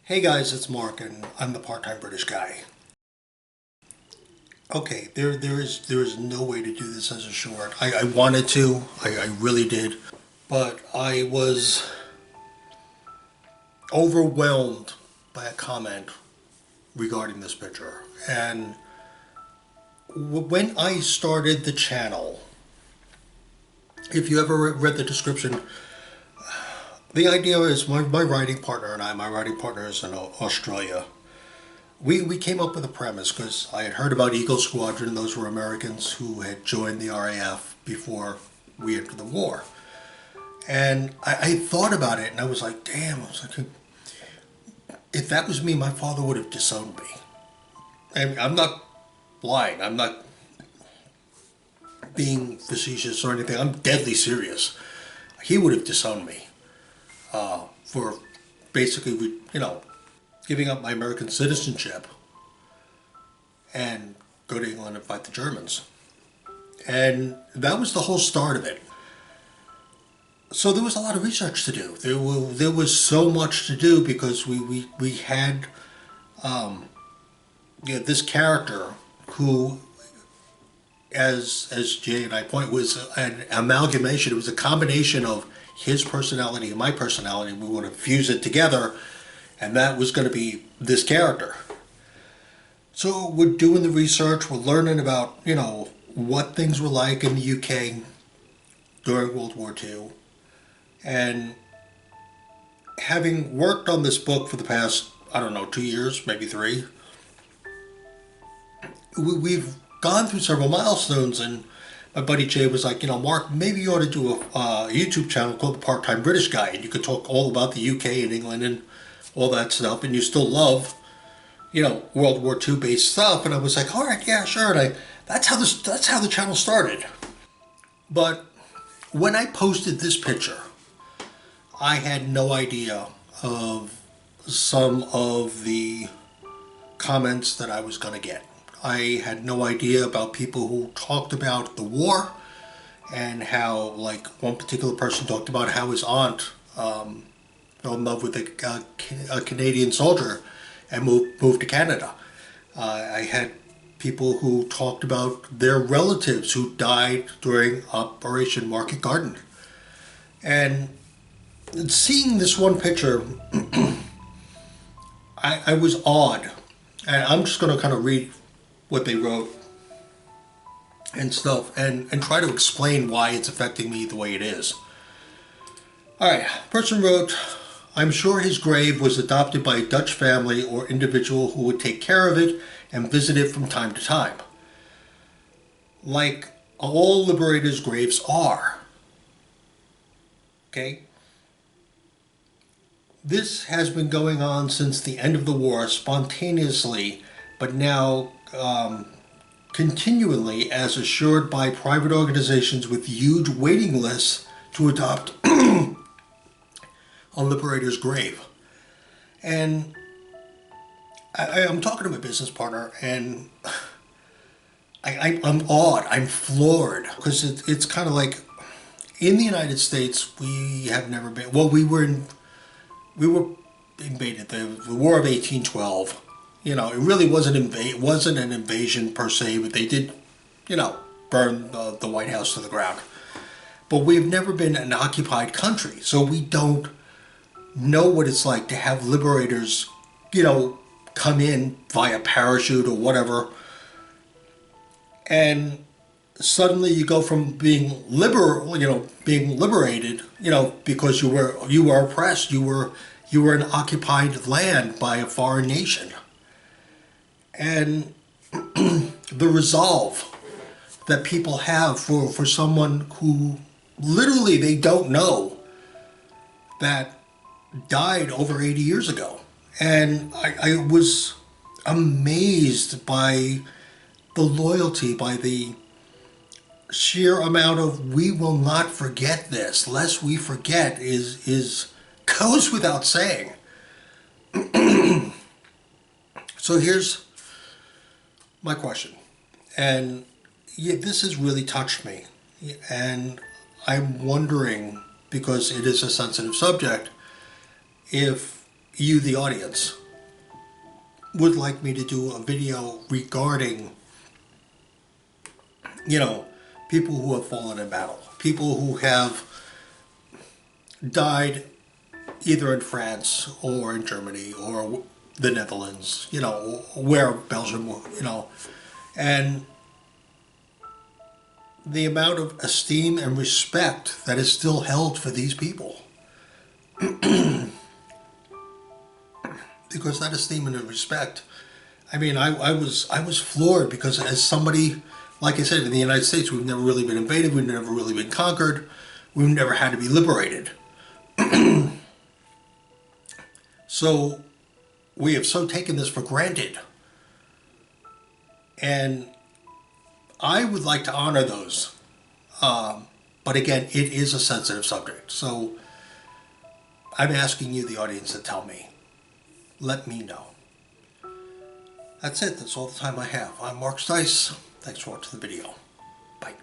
Hey guys, it's Mark and I'm the part-time British guy. Okay, there is no way to do this as a short. I wanted to, I really did, but I was overwhelmed by a comment regarding this picture. And when I started the channel, if you ever read the description, the idea is my writing partner and my writing partner is in Australia. We came up with a premise because I had heard about Eagle Squadron. Those were Americans who had joined the RAF before we entered the war. And I thought about it and I was like, damn, I was like, if that was me, my father would have disowned me. And I'm not lying. I'm not being facetious or anything. I'm deadly serious. He would have disowned me for basically, giving up my American citizenship and go to England and fight the Germans. And that was the whole start of it. So there was a lot of research to do. There was so much to do because we had this character who, as Jay and I point, was an amalgamation. It was a combination of his personality and my personality. We want to fuse it together, and that was going to be this character. So we're doing the research, we're learning about, what things were like in the UK during World War II. And having worked on this book for the past, 2 years, maybe 3, we've gone through several milestones, and my buddy Jay was like, Mark, maybe you ought to do a YouTube channel called The Part-Time British Guy, and you could talk all about the UK and England and all that stuff, and you still love, World War II based stuff. And I was like, all right, yeah, sure. And that's how the channel started. But when I posted this picture, I had no idea of some of the comments that I was going to get. I had no idea about people who talked about the war and how, like, one particular person talked about how his aunt fell in love with a Canadian soldier and moved to Canada. I had people who talked about their relatives who died during Operation Market Garden. And seeing this one picture, I was awed. And I'm just going to kind of read what they wrote and stuff and try to explain why it's affecting me the way it is. Alright, person wrote, I'm sure his grave was adopted by a Dutch family or individual who would take care of it and visit it from time to time. Like all liberators' graves are. Okay? This has been going on since the end of the war, spontaneously, but now continually, as assured by private organizations with huge waiting lists to adopt a liberator's grave. And I'm talking to my business partner, and I'm awed, I'm floored, because it's kind of like, in the United States, we have never been, well, we were invaded, the War of 1812. It really wasn't an invasion per se, but they did, burn the White House to the ground. But we've never been an occupied country, so we don't know what it's like to have liberators, come in via parachute or whatever, and suddenly you go from being liberated, because you were oppressed, you were in occupied land by a foreign nation. And the resolve that people have for someone who literally they don't know that died over 80 years ago. And I was amazed by the loyalty, by the sheer amount of we will not forget this, lest we forget is goes without saying. So here's my question, and this has really touched me, and I'm wondering, because it is a sensitive subject, if you, the audience, would like me to do a video regarding, you know, people who have fallen in battle, people who have died either in France or in Germany or the Netherlands, you know, where Belgium, you know, and the amount of esteem and respect that is still held for these people. Because that esteem and respect, I mean, I was floored, because as somebody, like I said, in the United States, we've never really been invaded, we've never really been conquered, we've never had to be liberated. So we have so taken this for granted. And I would like to honor those. But again, it is a sensitive subject. So I'm asking you, the audience, to tell me. Let me know. That's it. That's all the time I have. I'm Mark Stice. Thanks for watching the video. Bye.